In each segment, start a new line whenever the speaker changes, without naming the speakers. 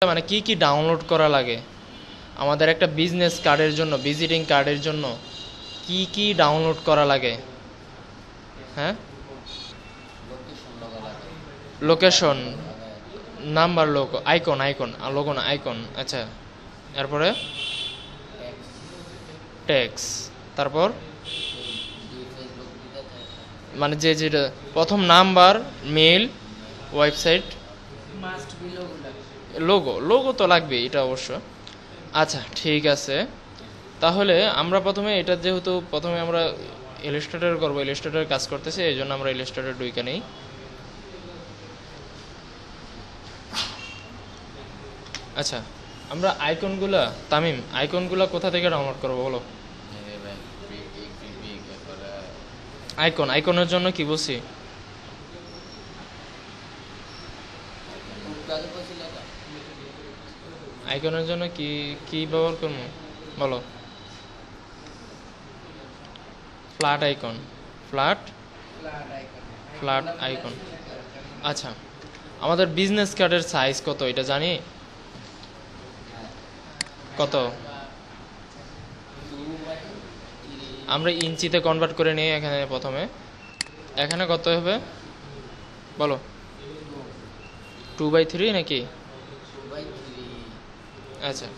মানে কি কি ডাউনলোড করা লাগে আমাদের একটা বিজনেস কার্ডের জন্য, ভিজিটিং কার্ডের জন্য কি কি ডাউনলোড করা লাগে? হ্যাঁ, location, number, logo, icon, logo না আইকন। আচ্ছা, এরপরে ট্যাক্স, তারপর মানে যে যেটা প্রথম number, mail, website, logo. Logo তো লাগবে, এটা অবশ্য। আচ্ছা ঠিক আছে, তাহলে আমরা প্রথমে এটা যেহেতু প্রথমে আমরা ইলাস্ট্রেটর করবো, ইলাস্ট্রেটর কাজ করতেছে, এই জন্য আমরা ইলাস্ট্রেটর ঢুকে নেই। আচ্ছা, আমরা আইকনগুলা, তামিম আইকনগুলা কোথা থেকে ডাউনলোড করবো বলো? আইকনের জন্য কি বলছি? আইকনের জন্য কি কি ব্যবহার করবো বলো? Flat icon, flat flat icon. আচ্ছা, আমাদের বিজনেস কার্ডের সাইজ কত এটা জানি? কত? আমরা ইঞ্চিতে কনভার্ট করে নিই এখানে প্রথমে। এখানে কত হবে বলো? 2/3 নাকি? আচ্ছা,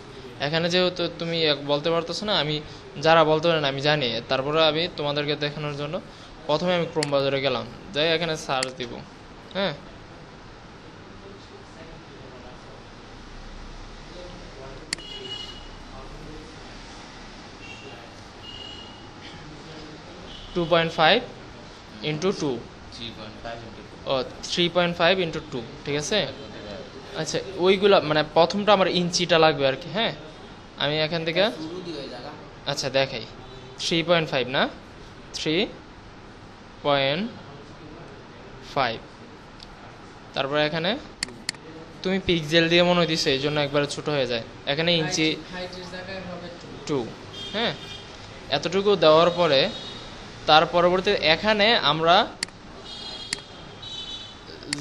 এখানে যেহেতু তুমি বলতে পারতেছো না, আমি যারা বলতে পারেন আমি জানি, তারপরে আমি তোমাদেরকে দেখানোর জন্য প্রথমে আমি ক্রোম বাজারে গেলাম, যাই এখানে সার্চ দিব। হ্যাঁ, 2.5 × 2, ও 3.5 × 2, ঠিক আছে। আচ্ছা, ওইগুলা মানে প্রথমটা আমার ইঞ্চিটা লাগবে আর কি। হ্যাঁ, আমি এখান থেকে আচ্ছা দেখাই। 3.5 না, 3.5, তারপরে এখানে তুমি পিক্সেল দিয়ে মনে দিছো, এই জন্য একবারে ছোট হয়ে যায়। এখানে ইঞ্চি 2। হ্যাঁ, এতটুকু দেওয়ার পরে তার পরবর্তী এখানে আমরা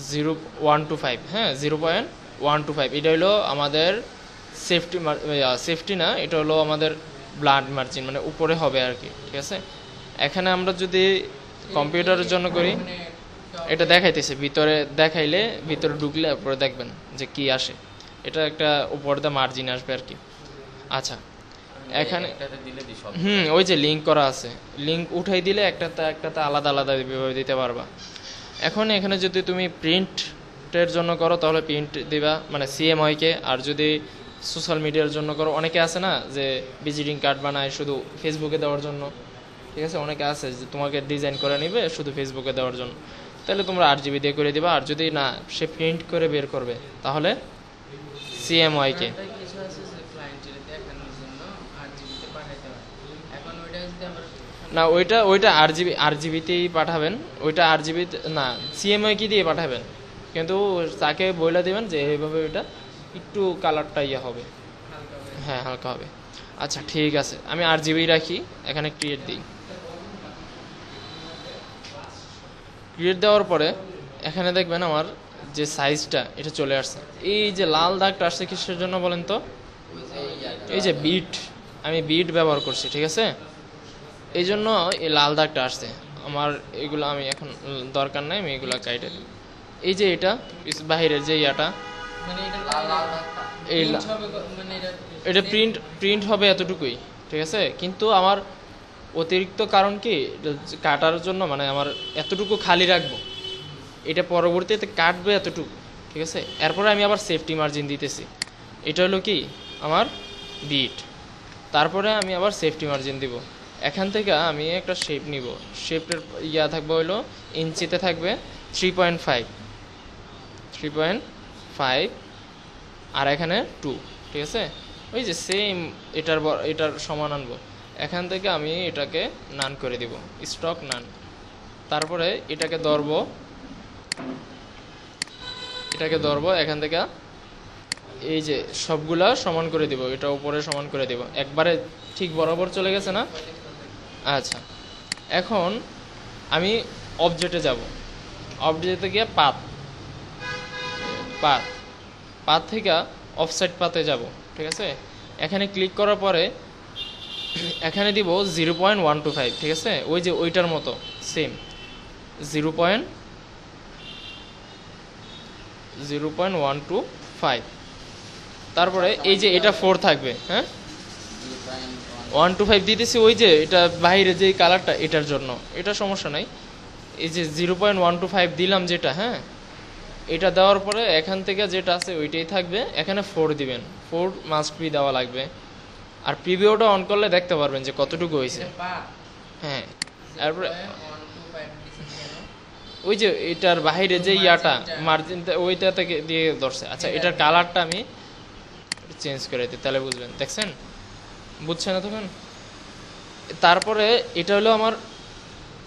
0.125, হ্যাঁ 0.125, এটা হলো আমাদের সেফটি না, এটা হলো আমাদের ব্লাড মার্জিন, মানে উপরে হবে আর কি, ঠিক আছে। এখানে আমরা যদি কম্পিউটারের জন্য করি, এটা দেখাইতেছে ভিতরে, দেখাইলে ভিতরে ঢুকলে পরে দেখবেন যে কি আসে, এটা একটা উপরে দিয়ে মার্জিন আসবে আর কি। আচ্ছা, এখানে ওই যে লিঙ্ক করা আছে, লিঙ্ক উঠাই দিলে একটাতে আলাদা আলাদা দিতে পারবা। এখন এখানে যদি তুমি প্রিন্টের জন্য করো তাহলে প্রিন্ট দিবা, মানে সিএমওয়াইকে। আর যদি সোশ্যাল মিডিয়ার জন্য করো, অনেকে আছে না যে ভিজিটিং কার্ড বানায় শুধু ফেসবুকে দেওয়ার জন্য, ঠিক আছে, অনেকে আছে যে তোমাকে ডিজাইন করে নিবে শুধু ফেসবুকে দেওয়ার জন্য, তাহলে তোমরা 8 GB দিয়ে করে দিবা। আর যদি না সে প্রিন্ট করে বের করবে তাহলে সিএমওয়াইকে। না, ওইটা 8 GB পাঠাবেন, ওইটা 8 GB না, সিএমওয়াই কি দিয়ে পাঠাবেন, কিন্তু তাকে বলে দেবেন যে এইভাবে ওইটা একটু কালারটা ইয়ে হবে, হ্যাঁ হালকা হবে। আচ্ছা ঠিক আছে, আমি 8 GB রাখি, এখানে ক্রিয়েট দিই। ক্রিয়েট দেওয়ার পরে এখানে দেখবেন আমার যে সাইজটা এটা চলে আসছে। এই যে লাল দাগটা আসছে কিসের জন্য বলেন তো? এই যে বিট, আমি বিট ব্যবহার করছি, ঠিক আছে, এই জন্য এই লাল দাগটা আসছে আমার। এগুলো আমি এখন দরকার নাই, আমি এগুলো কাইটে দিই। এই যে এটা বাহিরের যে ইয়াটা, এই এটা প্রিন্ট হবে এতটুকুই, ঠিক আছে। কিন্তু আমার অতিরিক্ত কারণ কি, কাটার জন্য মানে আমার এতটুকু খালি রাখবো, এটা পরবর্তীতে কাটবে এতটুকু, ঠিক আছে। এরপরে আমি আবার সেফটি মার্জিন দিতেছি, এটা হলো কি আমার বিট, তারপরে আমি আবার সেফটি মার্জিন দিব। এখান থেকে আমি একটা শেপ নিব, শেপের ইয়া থাকবে হলো ইঞ্চিতে থাকবে 3.5, আর এখানে 2, ঠিক আছে। ওই যে সেম এটার সমান আনবো। এখান থেকে আমি এটাকে নান করে দিব, স্টক নান। তারপরে এটাকে ধরবো, এখান থেকে এই যে সবগুলা সমান করে দিব, এটা উপরে সমান করে দিব, একবারে ঠিক বরাবর চলে গেছে না। আচ্ছা, এখন আমি অবজেক্টে যাব, অবজেক্টে গিয়ে পাথ থেকে অফসেট পাতে যাব, ঠিক আছে। এখানে ক্লিক করার পরে এখানে দিব 0.125, ঠিক আছে, ওই যে ওইটার মতো সেম 0.125। তারপরে এই যে এটা 4 থাকবে, হ্যাঁ 125 দিতেছি, ওই যে এটা বাইরে যে কালারটা এটার জন্য, এটা সমস্যা নাই। এই যে 0.125 দিলাম যেটা, হ্যাঁ এটা দেওয়ার পরে এখান থেকে যেটা আছে ওইটাই থাকবে, এখানে 4 দিবেন, 4 মাস্ট বি দেওয়া লাগবে। আর প্রিভিউটা অন করলে দেখতে পারবেন যে কতটুকু হয়েছে, হ্যাঁ। তারপরে ওই যে এটার বাইরে যে ইয়াটা মার্জিনটা ওইটা থেকে দিয়ে ধরছে। আচ্ছা এটার কালারটা আমি চেঞ্জ করে দিই, তাহলে বুঝবেন, দেখছেন, বুঝছেন না তখন। তারপরে এটা হলো আমার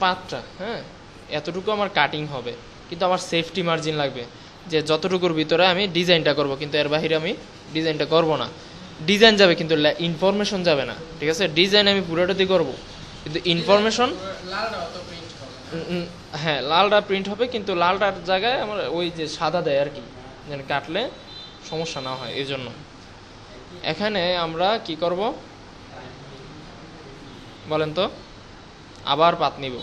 পাতটা, হ্যাঁ এতটুকু আমার কাটিং হবে, কিন্তু আমার সেফটি মার্জিন লাগবে যে যতটুকুর ভিতরে আমি ডিজাইনটা করব, কিন্তু এর বাইরে আমি ডিজাইনটা করব না। ডিজাইন যাবে কিন্তু ইনফরমেশন যাবে না, ঠিক আছে। ডিজাইন আমি পুরোটাতেই করব, কিন্তু ইনফরমেশন, হ্যাঁ লালটা প্রিন্ট হবে, কিন্তু লালটার জায়গায় আমার ওই যে সাদা দেয় আর কি, যেন কাটলে সমস্যা না হয়, এই জন্য। এখানে আমরা কি করব বলেন তো, আবার পাত নিব।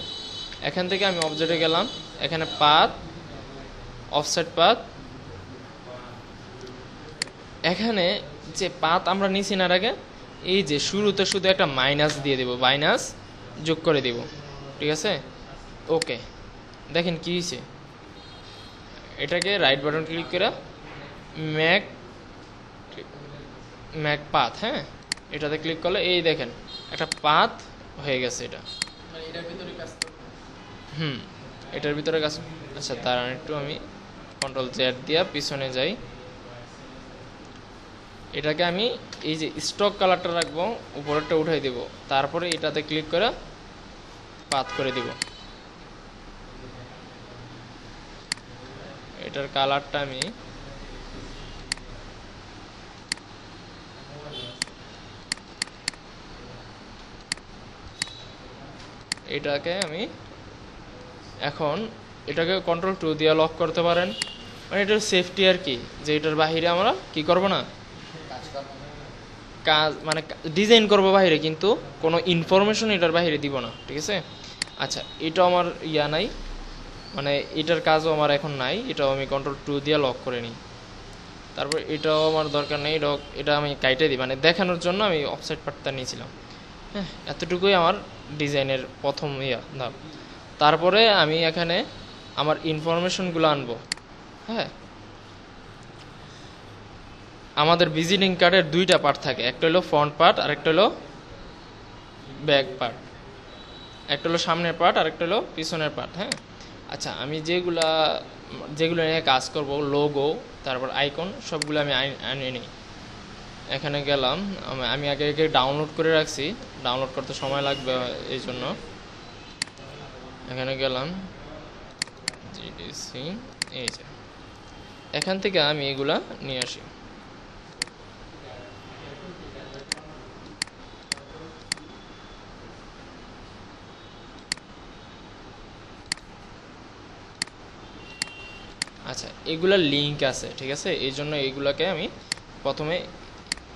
এখান থেকে আমি অবজেক্টে গেলাম, এখানে পাত, অফসেট পাত। এখানে যে পাত আমরা নিছি না আগে, এই যে শুরুতে শুধু একটা মাইনাস দিয়ে দেব, মাইনাস যোগ করে দেব, ঠিক আছে। ওকে, দেখেন কি হয়েছে, এটাকে রাইট বাটন ক্লিক করে ম্যাক পাথ, হ্যাঁ এটাতে ক্লিক করলে এই দেখেন একটা পাথ হয়ে গেছে। এটা এটার ভিতরে কাজ। আচ্ছা দাঁড়ান একটু, আমি কন্ট্রোল জেড দিয়া পিছনে যাই। এটাকে আমি এই যে স্টক কালারটা রাখবো, উপরেরটা উঠাই দেব, তারপরে এটাতে ক্লিক করে পাথ করে দিব। এটার কালারটা আমি এখন এটাকে কন্ট্রোল 2 দিয়ে লক করতে পারেন, মানে এটার সেফটি আর কি, যে এটার বাহিরে আমরা কি করব না, কাজ মানে ডিজাইন করব বাইরে, কিন্তু কোনো ইনফরমেশন এটার বাইরে দিব না, ঠিক আছে। আচ্ছা এটা আমার ইয়া নাই, মানে এটার কাজও আমার এখন নাই, এটাও আমি কন্ট্রোল 2 দিয়ে লক করে নিই। তারপর এটাও আমার দরকার নেই, এটা আমি কাইটে দিই, মানে দেখানোর জন্য আমি অফসাইড পার্টটা নিয়েছিলাম, হ্যাঁ এতটুকুই আমার ডিজাইনের প্রথম ধাপ। তারপরে আমি এখানে আমার ইনফরমেশনগুলো আনবো, হ্যাঁ। আমাদের ভিজিটিং কার্ডের দুইটা পার্ট থাকে, একটা হলো ফ্রন্ট পার্ট আর একটা হলো ব্যাক পার্ট, একটা হলো সামনের পার্ট আর একটা হলো পিছনের পার্ট, হ্যাঁ। আচ্ছা আমি যেগুলো নিয়ে কাজ করব, লোগো তারপর আইকন সবগুলো আমি আনিয়ে নিই। এখানে গেলাম, আমি আগে ডাউনলোড করে রাখছি, ডাউনলোড করতে সময় লাগবে এই জন্য। এখানে গেলাম জিডিসি, এই যে এখান থেকে আমি এগুলা নিয়ে আসি। আচ্ছা এগুলার লিঙ্ক আছে, ঠিক আছে, এই জন্য এইগুলাকে আমি প্রথমে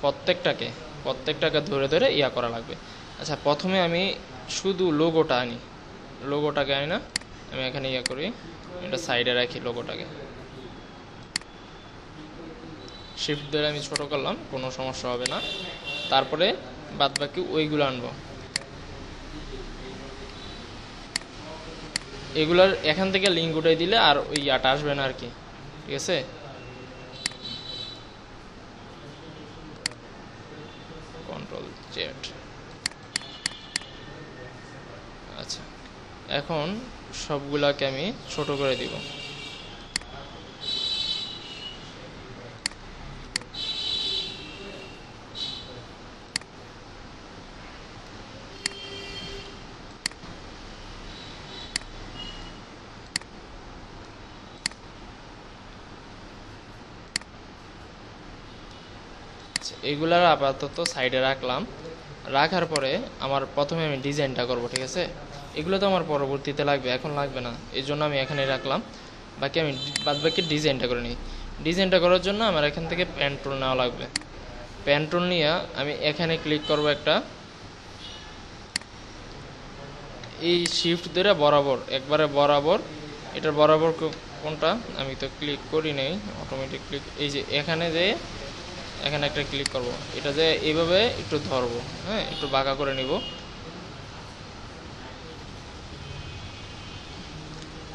প্রত্যেকটাকে ধরে ধরে ইয়া করা লাগবে। আচ্ছা প্রথমে আমি শুধু লোগোটা আনি, লোগোটাকে আনি না, আমি এখানে ইয়া করি, এটা সাইডে রাখি লোগোটাকে, শিফট ধরে আমি ছোট করলাম, কোনো সমস্যা হবে না। তারপরে বাদ বাকি ওইগুলো আনবো, এগুলার এখান থেকে লিঙ্ক উঠাই দিলে আর ওই ইয়াটা আসবে না আর কি, ঠিক আছে। Control Z. আচ্ছা এখন সবগুলাকে আমি ছোট করে দিব। এগুলার আপাতত সাইডে রাখলাম। রাখার পরে আমার প্রথমে আমি ডিজাইনটা করব, ঠিক আছে। এগুলো তো আমার পরবর্তীতে লাগবে, এখন লাগবে না, এই জন্য আমি এখানে রাখলাম। বাকি আমি বাদ বাকি ডিজাইনটা করে নিই। ডিজাইনটা করার জন্য আমার এখান থেকে পেন টুল নেওয়া লাগবে। পেন টুল নিয়ে আমি এখানে ক্লিক করব একটা, এই শিফট ধরে বরাবর একবারে বরাবর, এটার বরাবর কোনটা আমি তো ক্লিক করি নাই, অটোমেটিক ক্লিক, এই যে এখানে যে এখানে একটা ক্লিক করব, এটা যে এইভাবে একটু ধরবো, হ্যাঁ একটু বাঁকা করে নিব।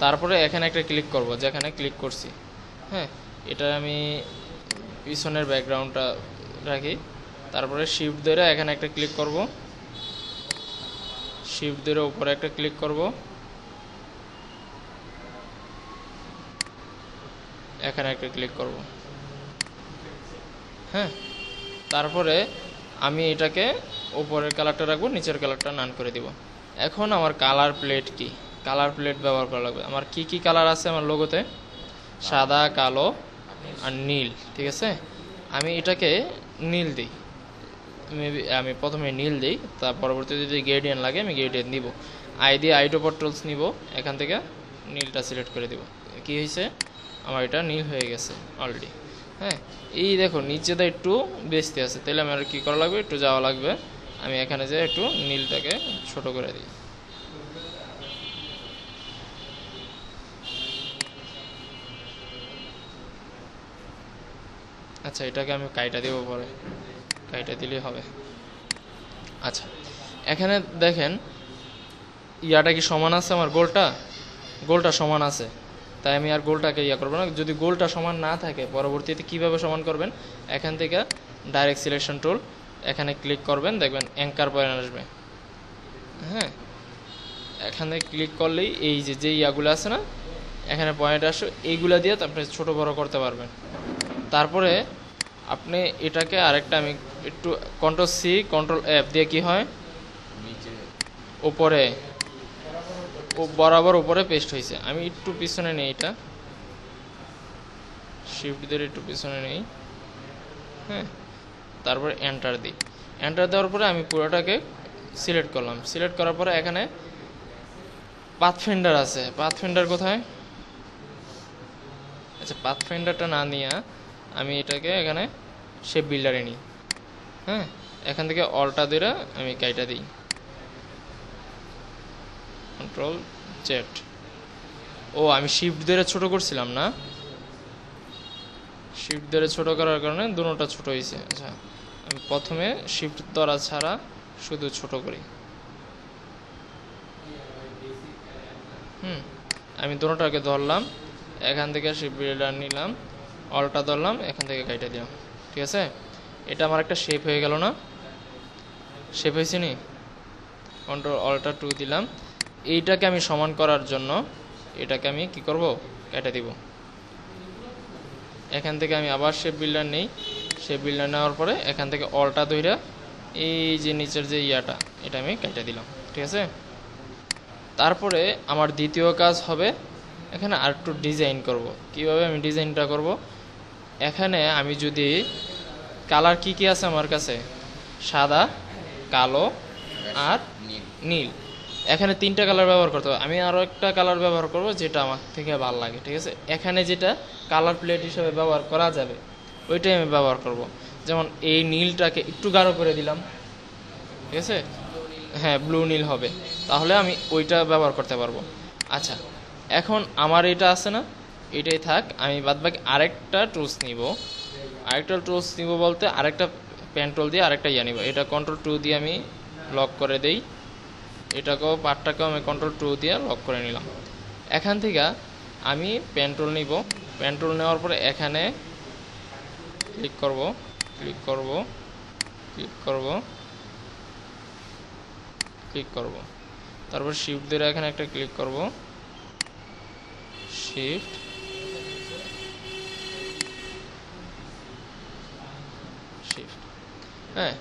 তারপরে এখানে একটা ক্লিক করব, যেখানে ক্লিক করছি, হ্যাঁ এটা আমি পিছনের ব্যাকগ্রাউন্ডটা রাখি। তারপরে শিফট ধরে এখানে একটা ক্লিক করব, শিফট ধরে উপরে একটা ক্লিক করব, এখানে একটা ক্লিক করব, হ্যাঁ তারপরে আমি এটাকে উপরের কালারটা রাখবো, নিচের কালারটা নান করে দিব। এখন আমার কালার প্লেট কি, কালার প্লেট ব্যবহার করা লাগবে। আমার কি কি কালার আছে আমার লোগোতে? সাদা, কালো আর নীল, ঠিক আছে। আমি এটাকে নীল দিই, মেবি আমি প্রথমে নীল দিই, তার পরবর্তীতে যদি গ্রেডিয়েন্ট লাগে আমি গ্রেডিয়েন্ট নিব। আই দিয়ে আইটোপার টুলস নিব, এখান থেকে নীলটা সিলেক্ট করে দিব। কি হয়েছে, আমার এটা নীল হয়ে গেছে অলরেডি। হ্যাঁ এই দেখো নিচেটা একটু বেশতে আছে, তাহলে আমার কী করা লাগবে, একটু যাওয়া লাগবে। আমি এখানে যে একটু নীলটাকে ছোট করে দিই। আচ্ছা এটাকে আমি কাইটা দেব, পরে কাইটা দিলেই হবে। আচ্ছা এখানে দেখেন ইয়াটা কি সমান আছে, আমার গোলটা সমান আছে, তাই আমি আর গোলটাকে ইয়া করবো না। যদি গোলটা সমান না থাকে পরবর্তীতে কিভাবে সমান করবেন, এখান থেকে ডাইরেক্ট সিলেকশন টুল এখানে ক্লিক করবেন, দেখবেন অ্যাঙ্কার পয়েন্ট আসবে। হ্যাঁ এখানে ক্লিক করলেই এই যে ইয়াগুলো আছে না, এখানে পয়েন্ট আসে, এইগুলা দিয়ে আপনি ছোট বড় করতে পারবেন। তারপরে আপনি এটাকে আরেকটা, আমি একটু কন্ট্রোল সি কন্ট্রোল এফ দিয়ে কি হয়, উপরে বরাবর উপরে পেস্ট হয়েছে। আমি একটু পিছনে নেই, এটা শিফট দিয়ে একটু পিছনে নেই, হ্যাঁ তারপরে এন্টার দিই। এন্টার দেওয়ার পরে আমি পুরোটাকে সিলেক্ট করলাম। সিলেক্ট করার পরে এখানে পাথফিন্ডার আছে, পাথফিন্ডার কোথায়? আচ্ছা পাথফিন্ডারটা না নিয়ে আমি এটাকে এখানে শেপ বিল্ডারে নিই, হ্যাঁ এখান থেকে অলটা ধরে আমি কাইটা দিই, কন্ট্রোল জেড। ও আমি শিফট ধরে ছোট করছিলাম না, শিফট ধরে ছোট করার কারণে দুটোটা ছোট হয়েছে। আচ্ছা আমি প্রথমে শিফট ধরা ছাড়া শুধু ছোট করি, আমি দুটোটাকে ধরলাম, এখান থেকে শিফট বিল্ডার নিলাম, অলটা ধরলাম, এখান থেকে কাইটা দিলাম, ঠিক আছে। এটা আমার একটা শেপ হয়ে গেল না, শেপ হয়েছে নি, কন্ট্রোল অলটা 2 দিলাম। এইটাকে আমি সমান করার জন্য এটাকে আমি কি করব, কেটে দিব। এখান থেকে আমি আবার শেপ বিল্ডার নেই, শেপ বিল্ডার নেওয়ার পরে এখান থেকে অলটা ধইরা এই যে নিচের যে ইয়াটা, এটা আমি কেটে দিলাম, ঠিক আছে। তারপরে আমার দ্বিতীয় কাজ হবে এখানে আর একটু ডিজাইন করব। কিভাবে আমি ডিজাইনটা করব, এখানে আমি যদি কালার কি কি আছে আমার কাছে, সাদা, কালো আর নীল, এখানে 3টা কালার ব্যবহার করতে হবে। আমি আরও একটা কালার ব্যবহার করব যেটা আমার থেকে ভালো লাগে, ঠিক আছে। এখানে যেটা কালার প্লেট হিসেবে ব্যবহার করা যাবে ওইটাই আমি ব্যবহার করব। যেমন এই নীলটাকে একটু গাঢ় করে দিলাম, ঠিক আছে, হ্যাঁ ব্লু নীল হবে, তাহলে আমি ওইটা ব্যবহার করতে পারবো। আচ্ছা এখন আমার এটা আছে না, এটাই থাক, আমি বাদবাকি আরেকটা টুলস নিব। আরেকটা টুলস নিব বলতে আরেকটা পেন্ট্রোল দিয়ে আরেকটা ইয়া নিব। এটা কন্ট্রোল 2 দিয়ে আমি লক করে দেই, এটাকেও পার্টটাকেও আমি কন্ট্রোল 2 দিয়ে লক করে নিলাম। এখান থেকে আমি পেন্ট্রোল নিব, পেন্ট্রোল নেওয়ার পরে এখানে ক্লিক করব, ক্লিক করব, ক্লিক করব, ক্লিক করব, তারপর শিফট ধরে এখানে একটা ক্লিক করব, শিফট, শিফট, হ্যাঁ।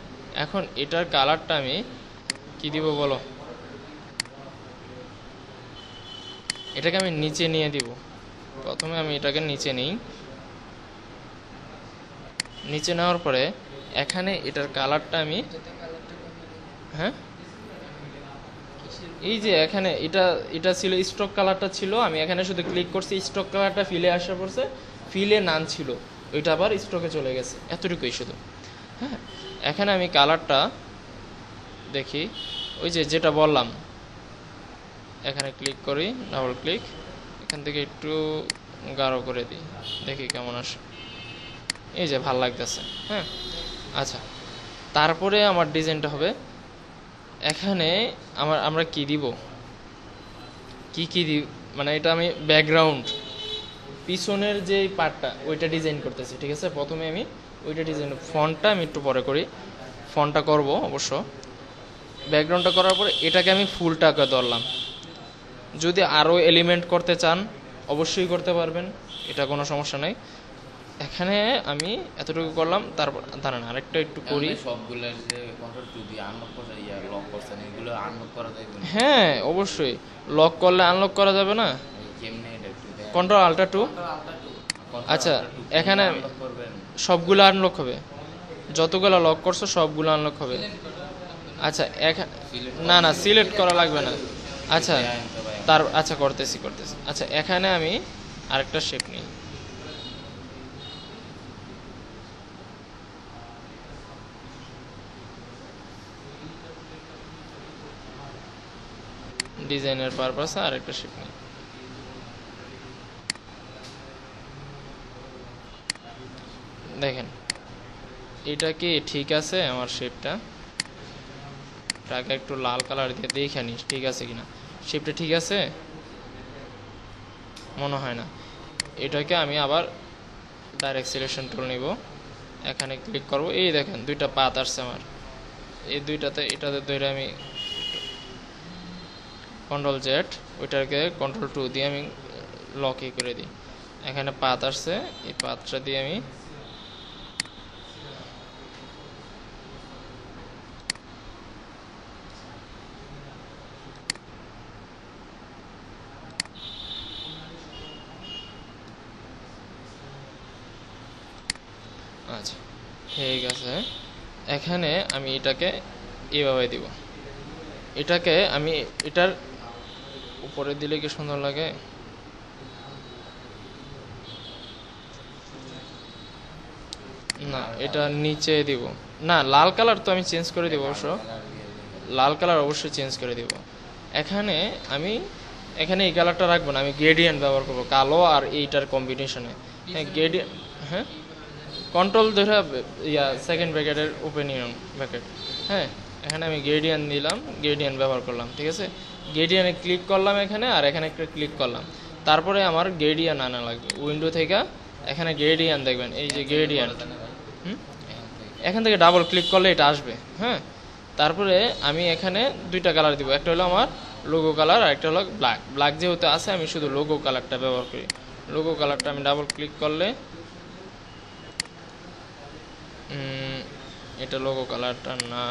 এখন এটার কালারটা আমি কি দিব বলো, এটাকে আমি নিচে নিয়ে দিব। প্রথমে আমি এটাকে নিচে নিই, নিচে নেওয়ার পরে এখানে এটার কালারটা আমি, হ্যাঁ এই যে এখানে এটা এটা ছিল স্টক কালারটা ছিল, আমি এখানে শুধু ক্লিক করছি, স্টক কালারটা ফিলে আসা পড়ছে, ফিলে নান ছিল, ওইটা আবার স্টকে চলে গেছে, এতটুকুই শুধু। হ্যাঁ, এখানে আমি কালারটা দেখি, ওই যে যেটা বললাম, এখানে ক্লিক করি, ডাবল ক্লিক, এখান থেকে একটু গাঢ় করে দিই, দেখি কেমন আসে। এই যে ভাল লাগতেছে। হ্যাঁ, আচ্ছা, তারপরে আমার ডিজাইনটা হবে, এখানে আমরা কি দিব, কি দিব, মানে এটা আমি ব্যাকগ্রাউন্ড পিছনের যে পার্টটা ওইটা ডিজাইন করতেছি, ঠিক আছে। প্রথমে আমি ওইটা ডিজাইন, ফন্টটা আমি একটু পরে করি, ফন্টটা করব অবশ্য। ব্যাকগ্রাউন্ডটা করার পরে এটাকে আমি ফুলটাকে ধরলাম। যদি আরও এলিমেন্ট করতে চান অবশ্যই করতে পারবেন, এটা কোনো সমস্যা নাই। এখানে আমি এতটুকু করলাম, তারপর দাঁড়ান আরেকটা একটু করি।
সবগুলোর যে কন্ট্রোল টু দিয়ে আনলক করা, লক করছেন, এগুলো আনলক করা যাবে না?
হ্যাঁ অবশ্যই, লক করলে আনলক করা যাবে না।
কেমনে এটা একটু দেখান।
Control alt two. আচ্ছা, এখানে সবগুলো আনলক হবে, যতগুলো লক করছো সবগুলো আনলক হবে। আচ্ছা, না না সিলেক্ট করা লাগবে না। আচ্ছা, আচ্ছা করতেছি। আচ্ছা, এখানে আমি আরেকটা শেপ নিই, ডিজাইনের পারপাসে আরেকটা শেপ নিই। দেখেন এটা কি ঠিক আছে আমার শেপটা? এটাকে একটু লাল কালার দিয়ে দেখে নিস ঠিক আছে কিনা, শেপটা ঠিক আছে মনে হয় না। এটাকে আমি আবার ডাইরেক্ট সিলেকশন টুল নিব, এখানে ক্লিক করব, এই দেখেন দুইটা পাত আসছে আমার, এই এটাতে ধরে আমি কন্ট্রোল জেড, ওইটাকে কন্ট্রোল টু দিয়ে আমি লকই করে দিই। এখানে পাত আসছে, এই পাতটা দিয়ে আমি আচ্ছা ঠিক আছে। এখানে আমি এটাকে এইভাবে দিব, এটাকে আমি এটার উপরে দিলে কি সুন্দর লাগে, না এটা নিচে দিব না, লাল কালার তো আমি চেঞ্জ করে দিব অবশ্য, লাল কালার অবশ্যই চেঞ্জ করে দিব। এখানে আমি এই কালারটা রাখবো না, আমি গ্রেডিয়েন্ট ব্যবহার করবো, কালো আর এইটার কম্বিনেশনে। হ্যাঁ গ্রেডিয়েন্ট, হ্যাঁ কন্ট্রোল ধরে সেকেন্ড ব্র্যাকেটের ওপেনিয়ন ব্র্যাকেট। হ্যাঁ, এখানে আমি গ্রেডিয়েন্ট দিলাম, গ্রেডিয়েন্ট ব্যবহার করলাম, ঠিক আছে। গ্রেডিয়েন্টে ক্লিক করলাম এখানে, আর এখানে একটা ক্লিক করলাম, তারপরে আমার গ্রেডিয়েন্ট আনা লাগবে উইন্ডো থেকে। এখানে গ্রেডিয়েন্ট দেখবেন, এই যে গ্রেডিয়েন্ট, এখান থেকে ডাবল ক্লিক করলে এটা আসবে। হ্যাঁ, তারপরে আমি এখানে দুইটা কালার দিব, একটা হলো আমার লোগো কালার আর একটা হলো ব্ল্যাক যেহেতু আছে আমি শুধু লোগো কালারটা ব্যবহার করি। লোগো কালারটা আমি ডাবল ক্লিক করলে, এটা লোগো কালারটা না,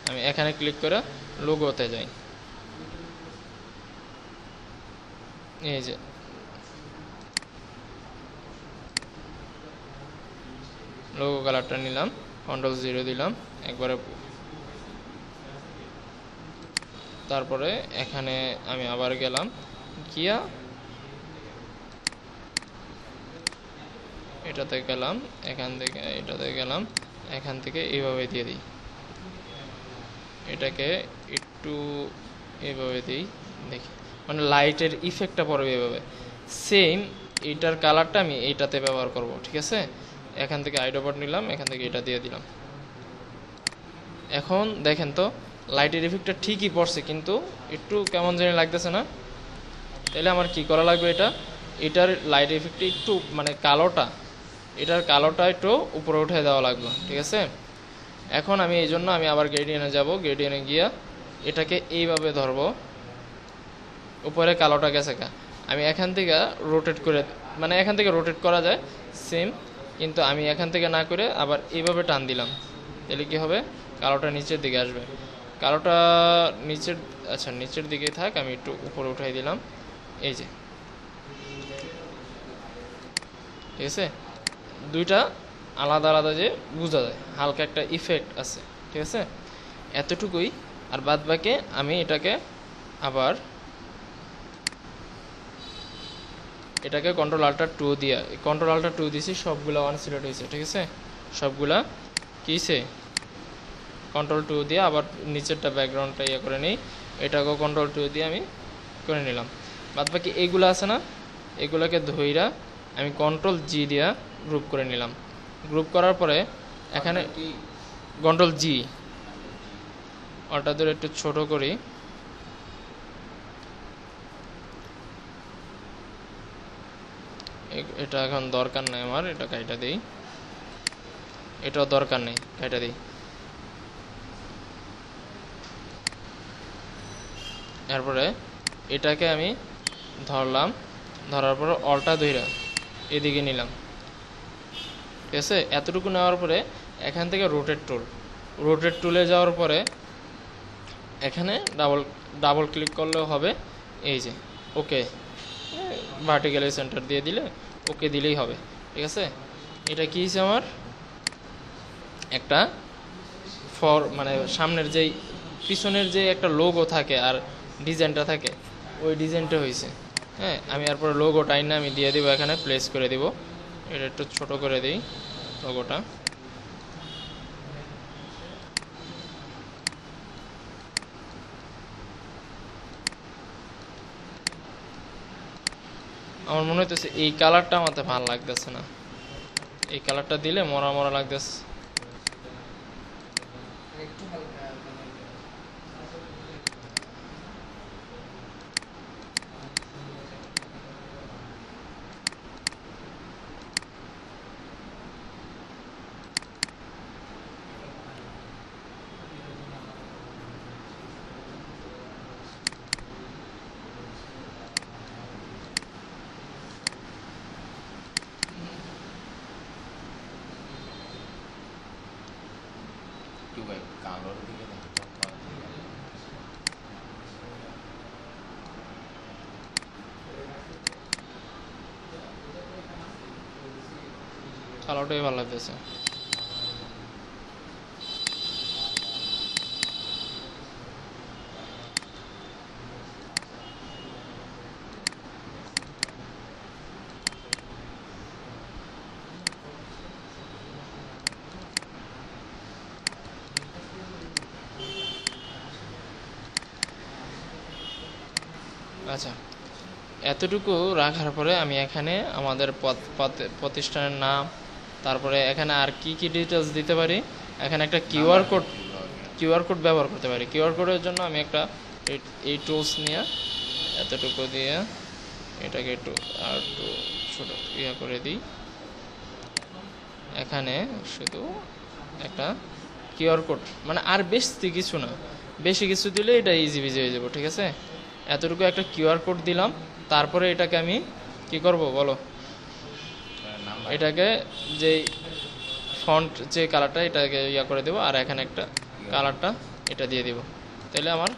আমি এখানে ক্লিক করে লোগোতে যাই, এই যে লোগো কালারটা নিলাম, কন্ট্রোল 0 দিলাম একবারে, তারপরে এখানে আমি আবার গেলাম গিয়া এটাতে গেলাম, এখান থেকে এটাতে গেলাম, এখান থেকে এইভাবে দিয়ে দিই, এটাকে একটু এইভাবে দিই, দেখি মানে লাইটের ইফেক্টটা পড়বে এভাবে। সেম এইটার কালারটা আমি এইটাতে ব্যবহার করব, ঠিক আছে। এখান থেকে আইডোপার নিলাম, এখান থেকে এটা দিয়ে দিলাম। এখন দেখেন তো লাইটের ইফেক্টটা ঠিকই পড়ছে, কিন্তু একটু কেমন জানি লাগতেছে না? তাহলে আমার কি করা লাগবে, এটার লাইট ইফেক্টটা একটু মানে এটার কালোটা একটু উপরে উঠে দেওয়া লাগবে, ঠিক আছে। এখন আমি এই জন্য আমি আবার গ্রেডিয়েন্টে যাব, গ্রেডিয়েন্টে গিয়া এটাকে এইভাবে ধরবো, উপরে কালোটা গেছে আমি এখান থেকে রোটেট করে, মানে এখান থেকে রোটেট করা যায় সেম, কিন্তু আমি এখান থেকে না করে আবার এইভাবে টান দিলাম, তাহলে কি হবে, কালোটা নিচের দিকে আসবে। কালোটা নিচের, আচ্ছা নিচের দিকে থাক, আমি একটু উপরে উঠাই দিলাম, এই যে, ঠিক আছে। দুইটা আলাদা আলাদা যে বোঝা যায়, হালকা একটা ইফেক্ট আছে, ঠিক আছে। এতটুকুই, আর বাদ বাকি আমি এটাকে আবার এটাকে কন্ট্রোল আল্টার 2 দিয়া, কন্ট্রোল আল্টার 2 দিছি, সবগুলা ওয়ান সিলেক্ট হয়েছে, ঠিক আছে? সবগুলা কিছে কন্ট্রোল 2 দিয়ে আবার নিচেরটা ব্যাকগ্রাউন্ডটা ইয়ে করে নিই, এটাকেও কন্ট্রোল 2 দিয়ে আমি করে নিলাম। বাদ বাকি এইগুলো আছে না, এগুলোকে ধইরা আমি কন্ট্রোল জি দিয়া গ্রুপ করে নিলাম। গ্রুপ করার পরে এখানে কন্ট্রোল জি, ওটা ধরে একটু ছোট করি, এটা এখন দরকার নেই আমার, এটা কাইটা দিই, এটাও দরকার নেই, কাইটা দিই। এরপরে এটাকে আমি ধরলাম, ধরার পরে অলটা ধইরা এদিকে নিলাম, ঠিক আছে? এতটুকু নেওয়ার পরে এখান থেকে রোটেট টুলে যাওয়ার পরে এখানে ডাবল ক্লিক করলেও হবে, এই যে ওকে, ভার্টিক্যালি সেন্টার দিয়ে দিলে ওকে দিলেই হবে, ঠিক আছে? এটা কি হয়েছে আমার একটা মানে সামনের যেই পিছনের যে একটা লোগো থাকে আর ডিজাইনটা থাকে, ওই ডিজাইনটা হয়েছে। হ্যাঁ, আমি এরপরে লোগো টাইম আমি দিয়ে দিব, এখানে প্লেস করে দিব, এটা একটু ছোট করে দিই লোগোটা। আমার মনে হইতেছে এই কালারটা আমাকে ভালো লাগতেছে না, এই কালারটা দিলে মরা মরা লাগতেছে।
একটু ভাই কালোর দিকে দেখো।
কালারটাই ভালো লাগতেছে। আচ্ছা, এতটুকু রাখার পরে আমি এখানে আমাদের প্রতিষ্ঠানের নাম, তারপরে এখানে আর কি কি ডিটেলস দিতে পারি, এখানে একটা কিউআর কোড ব্যবহার করতে পারি। কিউআর কোডের জন্য আমি একটা এই টুলস নিয়ে এতটুকু দিয়ে এটাকে একটু আর একটু ছোট ইয়া করে দিই, এখানে শুধু একটা কিউআর কোড, মানে আর বেশি কিছু না, বেশি কিছু দিলে এটা ইজি বিজি হয়ে যাবো, ঠিক আছে? এতটুকু একটা কিউআর কোড দিলাম, তারপরে এটাকে আমি কি করব বলো, এটাকে যে ফন্ট যে কালারটা এটাকে ইয়া করে দেবো, আর এখানে একটা কালারটা এটা দিয়ে দিব, তাহলে আমার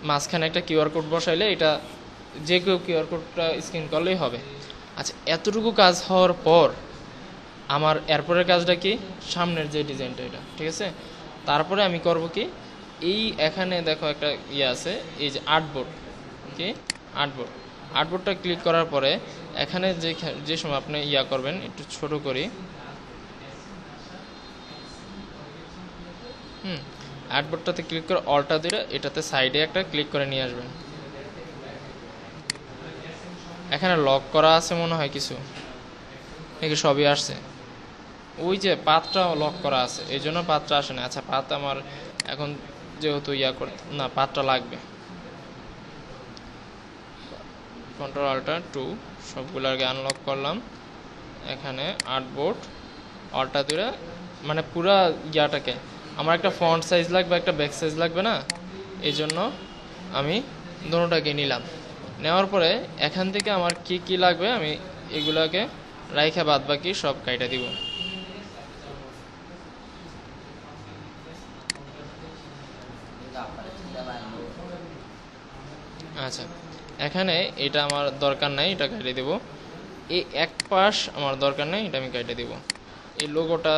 মাঝখানে একটা কিউআর কোড বসাইলে এটা যে কেউ কিউআর কোডটা স্ক্যান করলেই হবে। আচ্ছা, এতটুকু কাজ হওয়ার পর আমার এরপরের কাজটা কি, সামনের যে ডিজাইনটা এটা, ঠিক আছে? তারপরে আমি করব কি, এই এখানে দেখো একটা ইয়ে আছে, এই যে আর্টবোর্ড, কি আর্টবোর্ডটা ক্লিক করার পরে এখানে যে সময় আপনি ইয়া করবেন, একটু ছোট করি, আর্টবোর্ডটাতে ক্লিক করে অলটা দিয়ে এটাতে সাইডে একটা ক্লিক করে নিয়ে আসবেন। এখানে লক করা আছে মনে হয় কিছু, নাকি সবই আসছে? ওই যে পাতটা লক করা আছে, এই জন্য পাতটা আসে না। আচ্ছা, পাত আমার এখন যেহেতু ইয়া করে না, পাতটা লাগবে। কন্ট্রোল আল্টার 2 সবগুলো আগে আনলক করলাম, এখানে আর্টবোর্ড অলটা দিয়ে, মানে পুরা ইয়াটাকে, আমার একটা ফন্ট সাইজ লাগবে, একটা ব্যাক সাইজ লাগবে না, এই জন্য আমি দুটোটাকে নিলাম। নেওয়ার পরে এখান থেকে আমার কি কি লাগবে আমি এগুলাকে রাইখা বাদ বাকি সব কাইটা দিব। আচ্ছা, এখানে এটা আমার দরকার নাই, এটা কেটে দেব। এই এক পাশ আমার দরকার নাই, এটা আমি কেটে দেব। এই লোগোটা,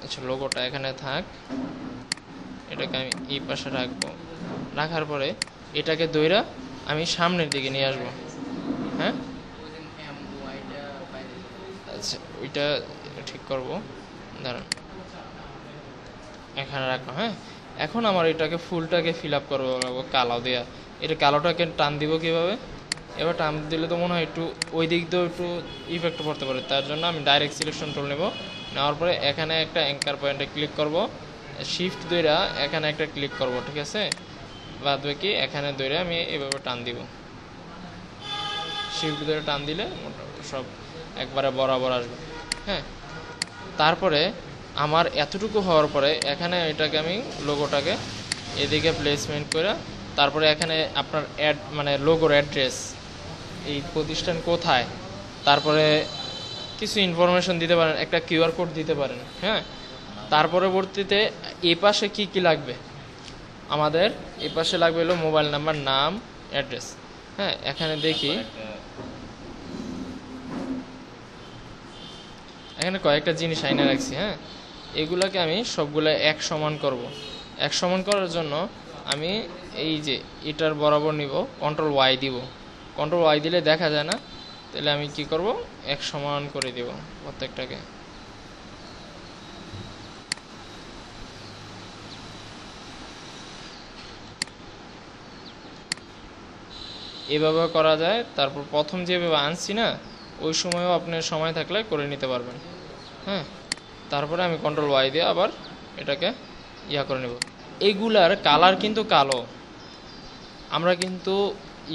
আচ্ছা লোগোটা এখানে থাক, এটাকে আমি এই পাশে রাখবো। রাখার পরে এটাকে দইরা আমি সামনের দিকে নিয়ে আসবো। হ্যাঁ, ওইটা ঠিক করব, দাঁড়ান এখানে রাখলাম। হ্যাঁ, এখন আমার এটাকে ফুলটাকে ফিল আপ করবো কালো দেওয়া। এটা কালোটাকে টান দিব কিভাবে? এবার টান দিলে তো মনে হয় একটু ওই দিক দিয়েও একটু ইফেক্ট পড়তে পারে, তার জন্য আমি ডাইরেক্ট সিলেকশন টুল নেব। নেওয়ার পরে এখানে একটা অ্যাঙ্কার পয়েন্টে ক্লিক করব, শিফট ধরে এখানে একটা ক্লিক করব, ঠিক আছে? বাদ বাকি এখানে ধরে আমি এভাবে টান দিব, শিফট ধরে টান দিলে সব একবারে বরাবর আসবে। হ্যাঁ, তারপরে আমার এতটুকু হওয়ার পরে এখানে এটাকে আমি লোগোটাকে এদিকে প্লেসমেন্ট করে, তারপরে এখানে আপনার অ্যাড মানে লোগোর অ্যাড্রেস, এই প্রতিষ্ঠান কোথায়, তারপরে কিছু ইনফরমেশন দিতে পারেন, একটা কিউআর কোড দিতে পারেন। হ্যাঁ, তার পরবর্তীতে এ পাশে কি কি লাগবে আমাদের? এ পাশে লাগবে হলো মোবাইল নাম্বার, নাম, অ্যাড্রেস। হ্যাঁ, এখানে দেখি এখানে কয়েকটা জিনিস আইনে রাখছি। হ্যাঁ, এগুলাকে আমি সবগুলো এক সমান করব। এক সমান করার জন্য আমি এই যে এটার বরাবর নিব, কন্ট্রোল ওয়াই দিব। কন্ট্রোল ওয়াই দিলে দেখা যায় না, তাহলে আমি কি করব, এক সমান করে দিব প্রত্যেকটাকে। এভাবে করা যায়। তারপর প্রথম যেভাবে আনছি না, ওই সময়ও আপনার সময় থাকলে করে নিতে পারবেন। হ্যাঁ, তারপরে আমি কন্ট্রোল ওয়াই দিয়ে আবার এটাকে ইয়া করে নেব। এগুলার কালার কিন্তু কালো। আমরা কিন্তু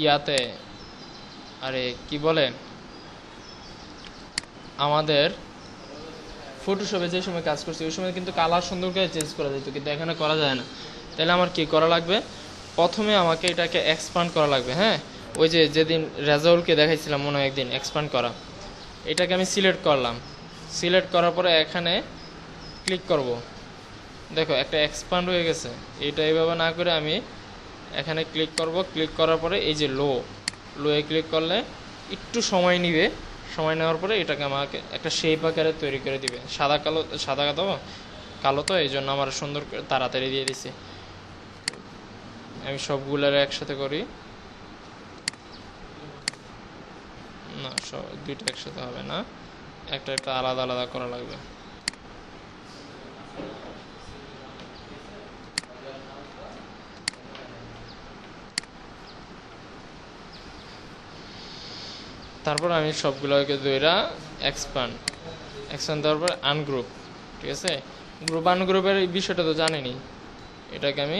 ইয়াতে, আরে কি বলে, আমাদের ফটোশপে যে সময় কাজ করছি ওই সময় কিন্তু কালার সুন্দর করে চেঞ্জ করা যেত, কিন্তু এখানে করা যায় না। তাহলে আমার কি করা লাগবে? প্রথমে আমাকে এটাকে এক্সপান্ড করা লাগবে। হ্যাঁ, ওই যে যেদিন রেজাউলকে দেখাইছিলাম মনে হয় একদিন, এক্সপান্ড করা। এটাকে আমি সিলেক্ট করলাম, সিলেক্ট করার পরে এখানে ক্লিক করব, দেখো একটা এক্সপান্ড হয়ে গেছে। এটা এইভাবে না করে আমি এখানে ক্লিক করব, ক্লিক করার পরে এই যে লোয়ে ক্লিক করলে একটু সময় নিবে। সময় নেওয়ার পরে এটাকে আমাকে একটা শেপ আকারে তৈরি করে দিবে। সাদা কালো তো এই জন্য আমার সুন্দর করে তাড়াতাড়ি দিয়ে দিছি। আমি সবগুলোর একসাথে করি না, দুইটা একসাথে হবে না, একটা একটা আলাদা আলাদা করা লাগবে। তারপর আমি সবগুলোকে দুইটা এক্সপান্ড দেওয়ার পর আনগ্রুপ, ঠিক আছে? গ্রুপ আনগ্রুপের এই বিষয়টা তো জানেনি। এটাকে আমি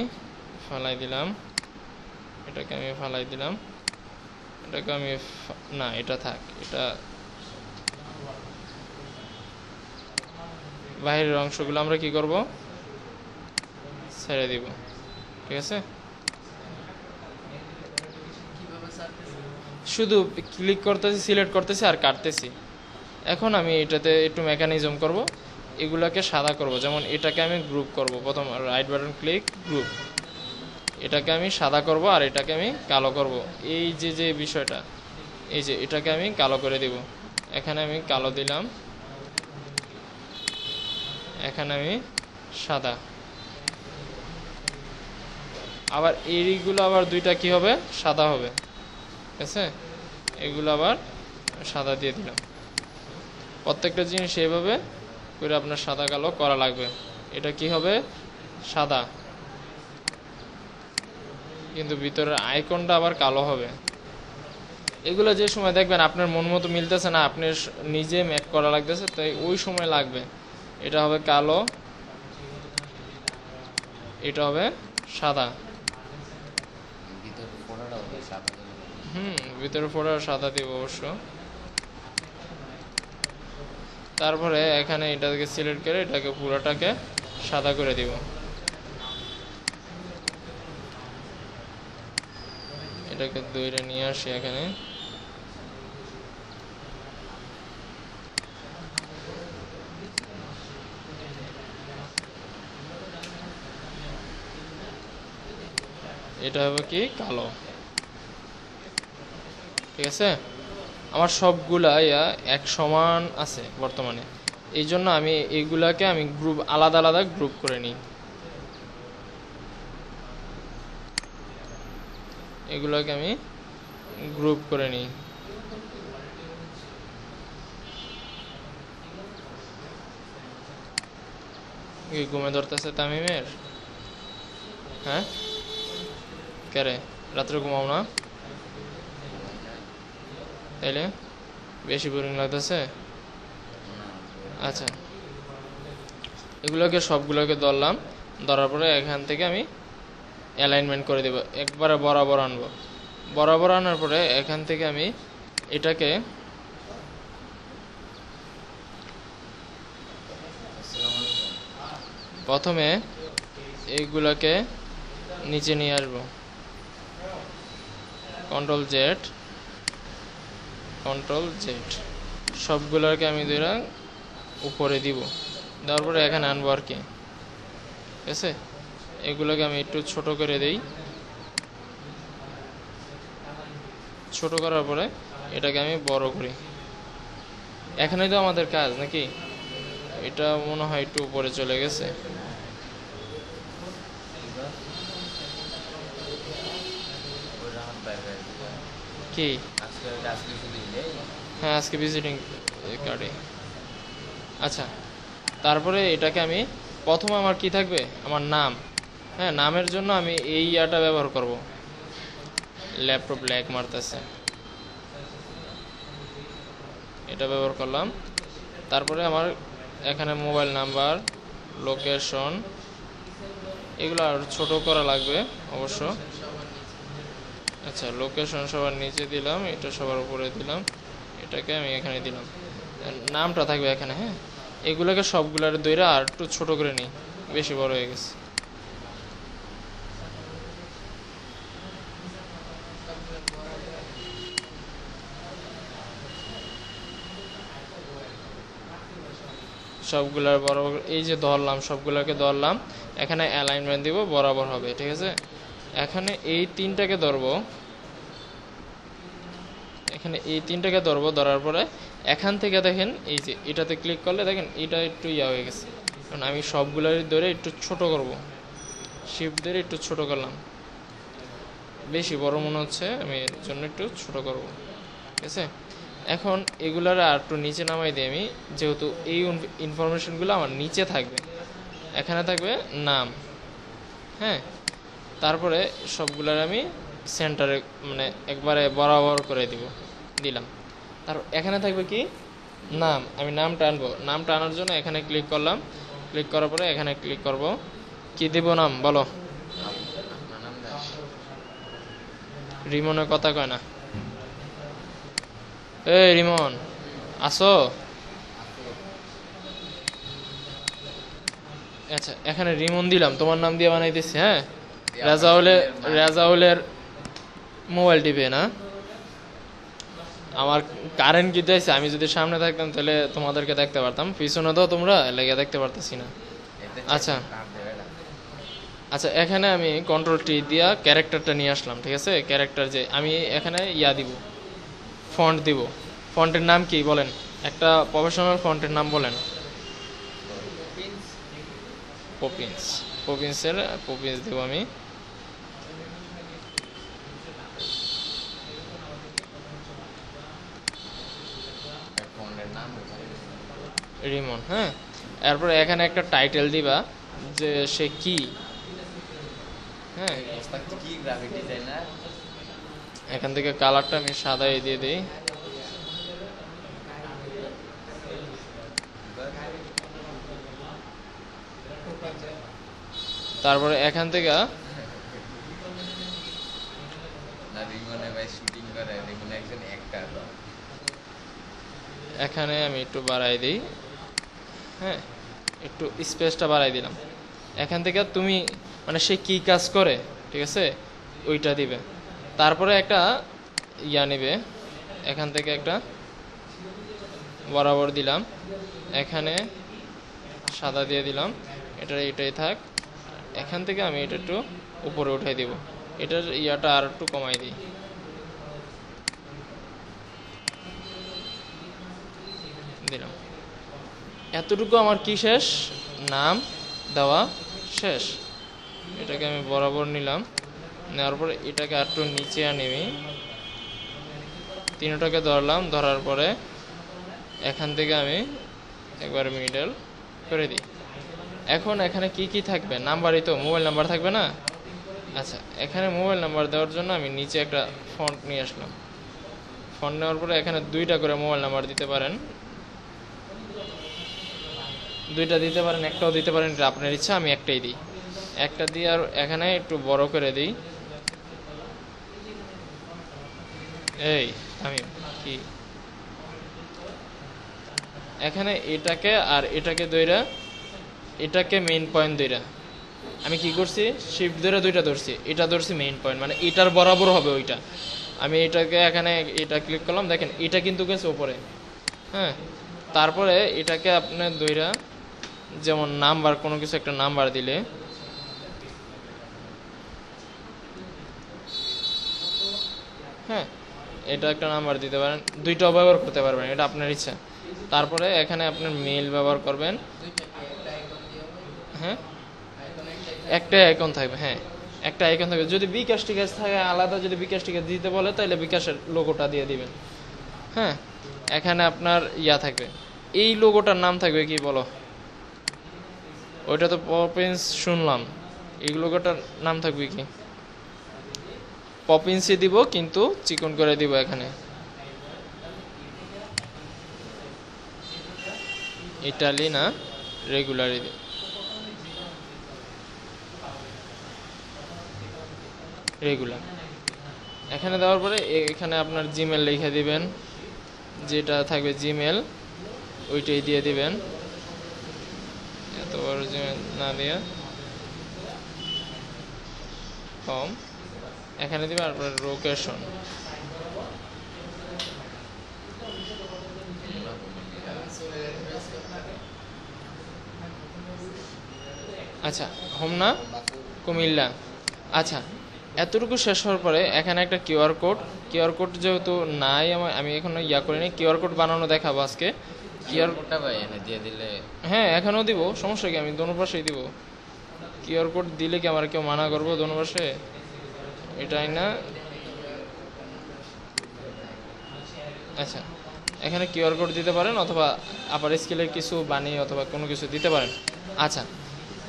ফালাই দিলাম, এটাকে আমি ফালাই দিলাম, এটাকে আমি না, এটা থাক, এটা বাইরের অংশগুলো আমরা কি করব, ছেড়ে দিব, ঠিক আছে? শুধু ক্লিক করতেছি, সিলেক্ট করতেছি আর কাটতেছি। এখন আমি এটাতে একটু মেকানিজম করব, এগুলাকে সাদা করব। যেমন এটাকে আমি গ্রুপ করব, প্রথম রাইট বাটন ক্লিক, গ্রুপ, এটাকে আমি সাদা করব আর এটাকে আমি কালো করব। এই যে বিষয়টা, এই যে এটাকে আমি কালো করে দিব। এখানে আমি কালো দিলাম, এখানে আমি সাদা। আবার এইগুলো আবার দুইটা কি হবে, সাদা হবে, ঠিক আছে? এগুলো আবার সাদা দিয়ে দিলাম। প্রত্যেকটা জিনিস এইভাবে করে আপনার সাদা কালো করা লাগবে। এটা কি হবে, সাদা, কিন্তু ভিতরের আইকনটা আবার কালো হবে। এগুলো যে সময় দেখবেন আপনার মন মতো মিলতেছে না, আপনি নিজে ম্যাক করা লাগতেছে, তাই ওই সময় লাগবে। এটা হবে কালো, এটা হবে সাদা। ভিতরে ফোড়া সাদা দিব অবশ্য। তারপরে এখানে এটাকে সিলেক্ট করে এটাকে পুরোটাকে সাদা করে দিব। এটাকে দইরে নিয়ে আসি এখানে, এটা হবে কি কালো, ঠিক আছে? আমার সবগুলা এক সমান আছে বর্তমানে, এই জন্য আমি এইগুলাকে আমি গ্রুপ আলাদা আলাদা গ্রুপ করে নিই। এগুলোকে আমি গ্রুপ করে নিই। কি ঘুমে ধরতেছে তামিমের? হ্যাঁ, কে রে, রাত্রে ঘুমাও না তাইলে? বেশি বোরিং লাগতেছে? আচ্ছা, এগুলোকে সবগুলোকে ধরলাম, ধরার পরে এখান থেকে আমি অ্যালাইনমেন্ট করে দেব, একবারে বরাবর আনবো। বরাবর আনার পরে এখান থেকে আমি এটাকে প্রথমে এইগুলোকে নিচে নিয়ে আসবো, কন্ট্রোল জেড, কন্ট্রোল জেড, সবগুলোকে আমি দুইটা উপরে দিব, দেওয়ার পরে এখানে আনবো আর কি। ঠিক আছে, এগুলোকে আমি একটু ছোট করে দেই, ছোট করার পরে এটাকে আমি বড় করি। এখানেই তো আমাদের কাজ নাকি? এটা মনে হয় একটু উপরে চলে গেছে। কি? হ্যাঁ, আজকে ভিজিটিং কার্ডে। আচ্ছা, তারপরে এটাকে আমি প্রথমে আমার কি থাকবে, আমার নাম। হ্যাঁ, নামের জন্য আমি এই ইয়াটা ব্যবহার করব। ল্যাপটপ ল্যাগ মারতেছে, এটা ব্যবহার করলাম। তারপরে আমার এখানে মোবাইল নাম্বার, লোকেশন, এগুলো আর ছোট করা লাগবে অবশ্য। আচ্ছা, লোকেশন সবার নিচে দিলাম, এটা সবার উপরে দিলাম, এটাকে আমি এখানে দিলাম, নামটা থাকবে এখানে। হ্যাঁ, এগুলোকে সবগুলোর দইরা আর একটু ছোট করে নিই, বেশি বড় হয়ে গেছে। সবগুলার বরাবর এই যে ধরলাম, সবগুলোকে ধরলাম, এখানে অ্যালাইনমেন্ট দিব, বরাবর হবে। ঠিক আছে, এখানে এই তিনটাকে ধরবো, এখানে এই তিনটাকে ধরবো, ধরার পরে এখান থেকে দেখেন এই যে এটাতে ক্লিক করলে দেখেন এটা একটু ইয়া হয়ে গেছে, কারণ আমি সবগুলোরই ধরে একটু ছোট করব, শিফট ধরে একটু ছোট করলাম, বেশি বড় মনে হচ্ছে, আমি এর জন্য একটু ছোট করব। ঠিক আছে, এখন এগুলার আর একটু নিচে নামাই দিই আমি, যেহেতু এই ইনফরমেশনগুলো আমার নিচে থাকবে। এখানে থাকবে নাম। হ্যাঁ, তারপরে সবগুলার আমি সেন্টারে মানে একবারে বরাবর করে দিলাম। তার এখানে থাকবে কি, নাম। আমি নামটা আনবো, নামটা আনার জন্য এখানে ক্লিক করলাম, ক্লিক করার পরে এখানে ক্লিক করব, কি দিব নাম বলো? রিমনের কথা কয় না। এই রিমন, আসো। আচ্ছা, এখানে রিমন দিলাম, তোমার নাম দিয়ে বানাইতেছি। হ্যাঁ, রেজাউলের মোবাইল টিপে না, আমার কারেন্ট কি দিয়েছে, আমি যদি সামনে থাকতাম তাহলে তোমাদেরকে দেখতে পারতাম, পিছনে তো তোমরা লেগে দেখতে পারতেছি না। আচ্ছা আচ্ছা, এখানে আমি কন্ট্রোল টি দিয়া ক্যারেক্টারটা নিয়ে আসলাম। ঠিক আছে, ক্যারেক্টার যে আমি এখানে ইয়া দিব, ফন্ট দিব। ফন্টের নাম কি বলেন, একটা প্রফেশনাল ফন্টের নাম বলেন। পপিন্স, পপিন্সের পপিন্স দেব আমি। রিমন। হ্যাঁ, এরপর এখানে একটা টাইটেল দিবা যে সে কি। হ্যাঁ, এখান থেকে কালারটা আমি সাদাই দিয়ে দিই। তারপরে এখান থেকে এখানে আমি একটু বাড়াই দিই। হ্যাঁ, একটু স্পেসটা বাড়াই দিলাম। এখান থেকে তুমি মানে সে কি কাজ করে, ঠিক আছে, ওইটা দিবে। তারপরে একটা ইয়া নেবে, এখান থেকে একটা বরাবর দিলাম, এখানে সাদা দিয়ে দিলাম, এটাই থাক। এখান থেকে আমি এটা একটু উপরে উঠাই দিব, এটার ইয়াটা আর একটু কমাই দিই, দিলাম। এতটুকু আমার কি শেষ, নাম দেওয়া শেষ। এটাকে আমি বরাবর নিলাম, নেওয়ার পরে এটাকে আর একটু নিচে আনিবি, তিনটাকে ধরলাম, ধরার পরে এখান থেকে আমি একবার মিডল করে দিই। এখন এখানে কি কি থাকবে? নাম্বারই তো, মোবাইল নাম্বার থাকবে না? আচ্ছা, এখানে মোবাইল নাম্বার দেওয়ার জন্য আমি নিচে একটা ফন্ট নিয়ে আসলাম। ফন্ট নেওয়ার পরে এখানে 2টা করে মোবাইল নাম্বার দিতে পারেন, 2টা দিতে পারেন, একটাও দিতে পারেন, এটা আপনার ইচ্ছা। আমি একটাই দিই, একটা দিয়ে আর এখানে একটু বড় করে দিই। এই আমি কি এখানে এটাকে আর এটাকে দইরা, এটাকে মেইন পয়েন্ট দইরা আমি কি করছি, শিফট ধরে 2টা ধরছি, এটা ধরছি মেইন পয়েন্ট, মানে এটার বরাবর হবে ওইটা। আমি এটাকে এখানে এটা ক্লিক করলাম, দেখেন এটা কিন্তু গেছে উপরে। হ্যাঁ, তারপরে এটাকে আপনার দইরা, যেমন নাম্বার, কোনো কিছু একটা নাম্বার দিলে, হ্যাঁ এটা একটা নাম্বার দিতে পারেন, 2টাও ব্যবহার করতে পারবেন, এটা আপনার ইচ্ছা। তারপরে এখানে আপনার মেইল ব্যবহার করবেন। হ্যাঁ, একটা আইকন থাকবে, হ্যাঁ একটা আইকন থাকবে। যদি বিকাশ টিকাশ থাকে আলাদা, যদি বিকাশ টিকাশ দিতে বলে তাহলে বিকাশের লোগোটা দিয়ে দিবেন। হ্যাঁ, এখানে আপনার ইয়া থাকবে, এই লোগোটার নাম থাকবে কি বলো? ওইটা তো পপিন্স শুনলাম, এই লোগোটার নাম থাকবে কি? পপিন্সই দিব, কিন্তু চিকন করে দিব এখানে, ইটালি না, রেগুলারই দিব, রেগুলার। এখানে দেওয়ার পরে এখানে আপনার জিমেল লিখে দিবেন, যেটা থাকবে জিমেল ওইটাই দিয়ে দিবেন, এত বড় জিমেল না দিয়ে কম। এখানে দিবেন আপনার লোকেশন, আচ্ছা হোম না, কুমিল্লা। আচ্ছা, এতটুকু শেষ হওয়ার পরে এখানে একটা কিউআর কোড, কিউআর কোড যেহেতু নাই আমি এখনো ইয়া করিনি, কিউআর কোড বানানো দেখাবো আজকে। কিউআর
কোডটা ভাই এনে দিয়ে দিলে,
হ্যাঁ এখানেও দিব, সমস্যা কি, আমি দোনো পাশেই দিব। কিউআর কোড দিলে কি আমার কেউ মানা করবো দোনো পাশে? এটাই না। আচ্ছা, এখানে কিউআর কোড দিতে পারেন, অথবা আপার স্কেলের কিছু বানিয়ে অথবা কোনো কিছু দিতে পারেন। আচ্ছা,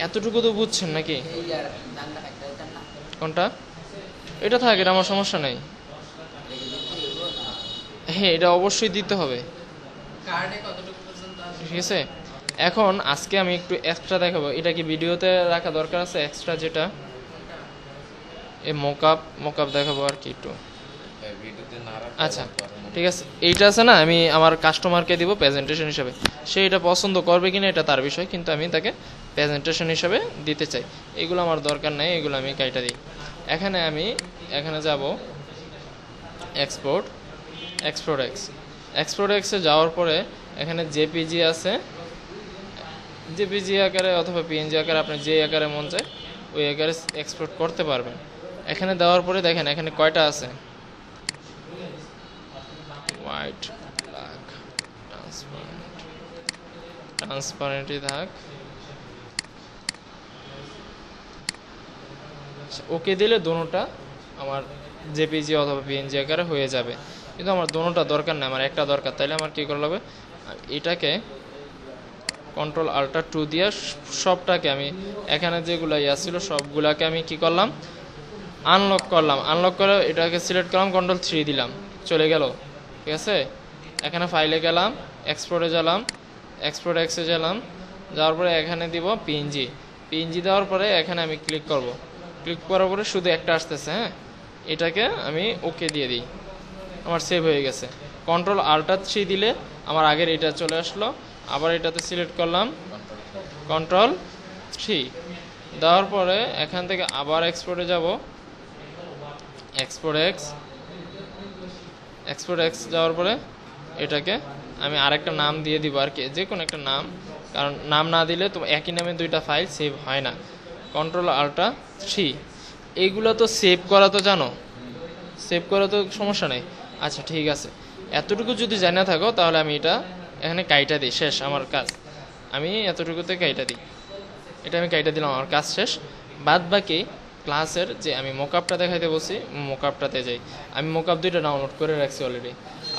এতটুকু তো বুঝছেন নাকি? কোনটা? এটা থাক, এটা আমার সমস্যা নেই। হ্যাঁ, এটা অবশ্যই দিতে হবে, ঠিক আছে। এখন আজকে আমি একটু এক্সট্রা দেখাবো, এটা কি ভিডিওতে রাখা দরকার আছে এক্সট্রা, যেটা এই মোকআপ দেখাবো আর কি একটু। আচ্ছা ঠিক আছে, এইটা আছে না, আমি আমার কাস্টমারকে দিব প্রেজেন্টেশন হিসাবে, সে এটা পছন্দ করবে কিনা এটা তার বিষয়, কিন্তু আমি তাকে প্রেজেন্টেশন হিসাবে দিতে চাই। এগুলো আমার দরকার নেই, এগুলো আমি কাইটা দিই। এখানে যাব এক্সপোর্ট এক্সে যাওয়ার পরে এখানে জেপিজি আছে, জেপিজি আকারে অথবা পিএনজি আকারে, আপনি যে আকারে মন চায় ওই আকারে এক্সপোর্ট করতে পারবেন। এখানে দেওয়ার পরে দেখেন এখানে কয়টা আছে, হোয়াইট, ব্ল্যাক, ট্রান্সপারেন্টই থাক। ওকে দিলে দোনোটা আমার জেপিজি অথবা পিএনজি আকারে হয়ে যাবে, কিন্তু আমার দোনোটা দরকার না, আমার একটা দরকার। তাইলে আমার কী করা লাগবে, এটাকে Ctrl+Alt+2 দিয়ে সবটাকে আমি এখানে যেগুলো ছিল সবগুলাকে আমি কি করলাম, আনলক করলাম। আনলক করে এটাকে সিলেক্ট করলাম, Ctrl+3 দিলাম, চলে গেল, ঠিক আছে। এখানে ফাইলে গেলাম, এক্সপোর্টে গেলাম, এক্সপোর্ট এক্সে গেলাম, যাওয়ার পরে এখানে দিব পিএনজি দেওয়ার পরে এখানে আমি ক্লিক করব। ক্লিক করার পরে শুধু একটা আসতেছে, হ্যাঁ এটাকে আমি ওকে দিয়ে দিই, আমার সেভ হয়ে গেছে। Ctrl+Alt+3 দিলে আমার আগের এটা চলে আসলো, আবার এটাতে সিলেক্ট করলাম, Ctrl+3 দেওয়ার পরে এখান থেকে আবার এক্সপোর্টে যাব, এক্সপোর্ট এক্স যাওয়ার পরে এটাকে আমি আরেকটা নাম দিয়ে দিব আর কি, যে কোনো একটা নাম, কারণ নাম না দিলে তো একই নামে দুইটা ফাইল সেভ হয় না। Ctrl+Alt+3 এইগুলো তো সেভ করা তো জানো, সেভ করা তো সমস্যা নেই। আচ্ছা ঠিক আছে, এতটুকু যদি জানা থাকো তাহলে আমি এটা এখানে কাইটা দিই, শেষ আমার কাজ। আমি এতটুকুতে কাইটা দিই, এটা আমি কাইটা দিলাম, আমার কাজ শেষ। বাদ বাকি ক্লাসের যে আমি মোকআপটা দেখাইতে বলছি, মোকআপটাতে যাই। আমি মোকআপ 2টা ডাউনলোড করে রাখছি অলরেডি।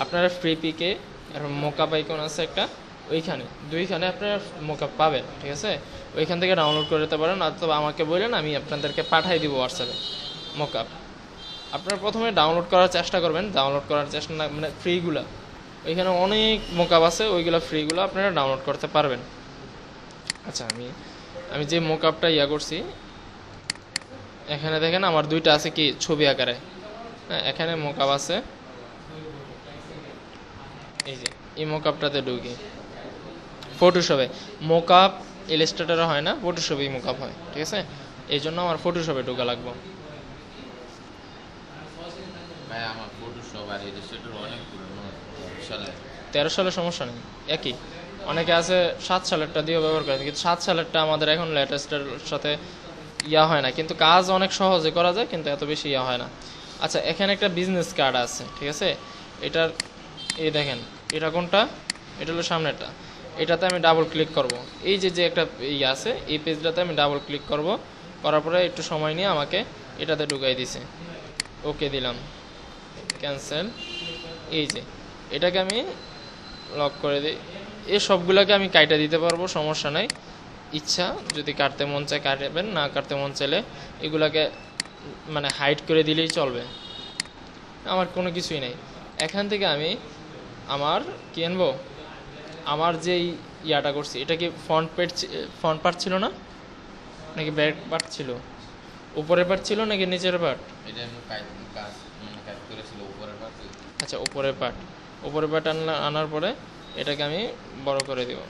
আপনারা ফ্রি পিকে মোকআপ আইকন আছে একটা, ওইখানে 2খানে আপনারা মোকআপ পাবেন, ঠিক আছে। ওইখান থেকে ডাউনলোড করে নিতে পারেন, অথবা আমাকে বললেন আমি আপনাদেরকে পাঠাই দিব হোয়াটসঅ্যাপে মকআপ। আপনারা প্রথমে ডাউনলোড করার চেষ্টা করবেন, ডাউনলোড করার চেষ্টা না মানে ফ্রিগুলা, ওইখানে অনেক মকআপ আছে, ওইগুলো ফ্রিগুলো আপনারা ডাউনলোড করতে পারবেন। আচ্ছা আমি যে মকআপটা করছি, এখানে দেখেন আমার দুইটা আছে কি ছবি আকারে, হ্যাঁ এখানে মকআপ আছে, এই যে এই মকআপটাতে ঢুকি ফটোশপে। মকআপ ইলাস্ট্রেটরে হয় না, ফটোশপেই মকআপ হয়, ঠিক আছে? এই জন্য আমার ফটোশপে ঢোকা লাগবে।
ভাই আমার ফটোশপ আর ইলাস্ট্রেটর অনেক পুরনো,
13 সালের সমস্যা নেই, একই। অনেকে আছে 7 সালেরটা দিয়েও ব্যবহার করে, কিন্তু 7 সালেরটা আমাদের এখন লেটেস্টের সাথে হয় না, কিন্তু কাজ অনেক সহজে করা যায়, কিন্তু এত বেশি হয় না। আচ্ছা এখানে একটা বিজনেস কার্ড আছে, ঠিক আছে? এটার এই দেখেন, এটা কোনটা? এটা হলো সামনেরটা। এটাতে আমি ডাবল ক্লিক করব, এই যে একটা আছে এই পেজটাতে আমি ডাবল ক্লিক করব, করার পরে একটু সময় নিয়ে আমাকে এটাতে ঢুকাই দিছে, ওকে দিলাম, ক্যান্সেল। এই যে এটাকে আমি লক করে দিই। এই সবগুলোকে আমি কাইটা দিতে পারবো, সমস্যা নাই, ইচ্ছা যদি কাটতে মন চায় কাটবেন, না কাটতে মন চাইলে এগুলাকে মানে হাইড করে দিলেই চলবে, আমার কোনো কিছুই নেই। এখান থেকে আমি আমার কি আনবো, আমার যেই ইয়াটা করছি, এটা কি ফ্রন্ট পার্ট ছিল না, নাকি ব্যাক পার্ট ছিল, উপরের পার্ট ছিল নাকি নিচের পার্ট?
এটা আমি কাজ করেছিল উপরের পাশে।
আচ্ছা উপরের পার্ট আনার পরে এটাকে আমি বড় করে দিব।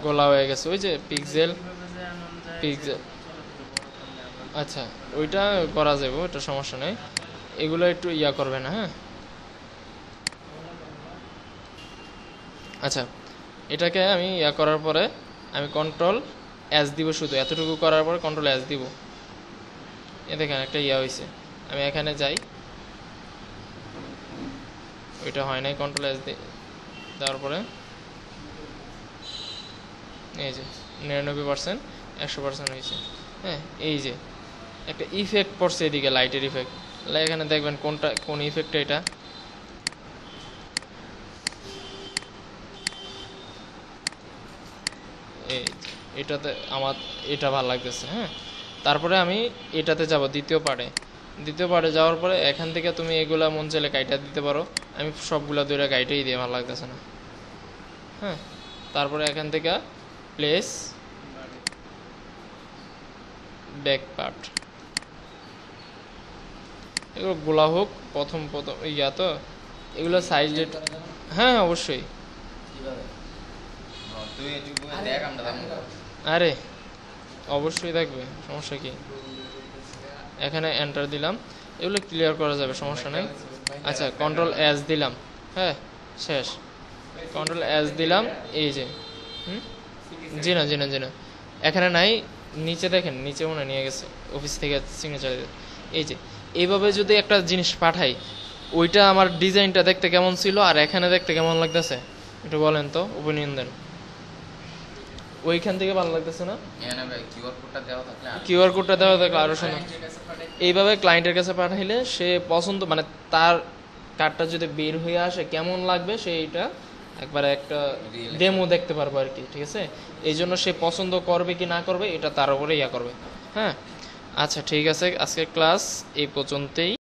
গোলা হয়ে গেছে, ওই যে পিক্সেল। আচ্ছা ওইটা করা যাবে, ওটা সমস্যা নেই, এগুলো একটু করবে না, হ্যাঁ। আচ্ছা এটাকে আমি করার পরে আমি কন্ট্রোল এস দিব, শুধু এতটুকু করার পরে কন্ট্রোল এস দিব। এ দেখেন একটা হয়েছে, আমি এখানে যাই, ওইটা হয় নাই, কন্ট্রোল এস দেওয়ার পরে এই যে 99% 100% হয়েছে, হ্যাঁ। এই যে একটা ইফেক্ট পড়ছে এদিকে, লাইটের ইফেক্ট, এখানে দেখবেন কোন ইফেক্টটা, এটা এটাতে আমার এটা ভালো লাগতেছে, হ্যাঁ। তারপরে আমি এটাতে যাব দ্বিতীয় পার্টে যাওয়ার পরে এখান থেকে তুমি এগুলা মন চাইলে কাইটা দিতে পারো, আমি সবগুলা দুইটা কাইটাই দিয়ে ভালো লাগতেছে না, হ্যাঁ। তারপরে এখান থেকে প্লেস ব্যাক পার্ট, এগুলো গোলা হোক প্রথম তো এগুলো সাইজ, হ্যাঁ অবশ্যই। আরে অবশ্যই থাকবে, সমস্যা কি? এখানে এন্টার দিলাম, এগুলো ক্লিয়ার করা যাবে, সমস্যা নেই। আচ্ছা কন্ট্রোল এস দিলাম, হ্যাঁ শেষ, কন্ট্রোল এস দিলাম, এই যে জি না এখানে নাই, নিচে দেখেন, নিচে মনে নিয়ে গেছে অফিস থেকে সিগনেচার। এই যে এইভাবে যদি একটা জিনিস পাঠাই, ওইটা আমার ডিজাইনটা দেখতে কেমন ছিল আর এখানে দেখতে কেমন লাগতেছে একটু বলেন তো, ওপিনিয়ন দেন। ওইখান থেকে ভালো লাগতেছে না? কিউআর কোডটা দেওয়া থাকলে আরো সুন্দর। এইভাবে ক্লায়েন্টের কাছে পাঠাইলে সে পছন্দ, মানে তার কার্ডটা যদি বের হয়ে আসে কেমন লাগবে সেইটা একবারে একটা ডেমো দেখতে পারবো আর কি, ঠিক আছে? এই জন্য সে পছন্দ করবে কি না করবে এটা তার উপরে করবে, হ্যাঁ। আচ্ছা ঠিক আছে, আজকের ক্লাস এই পর্যন্তই।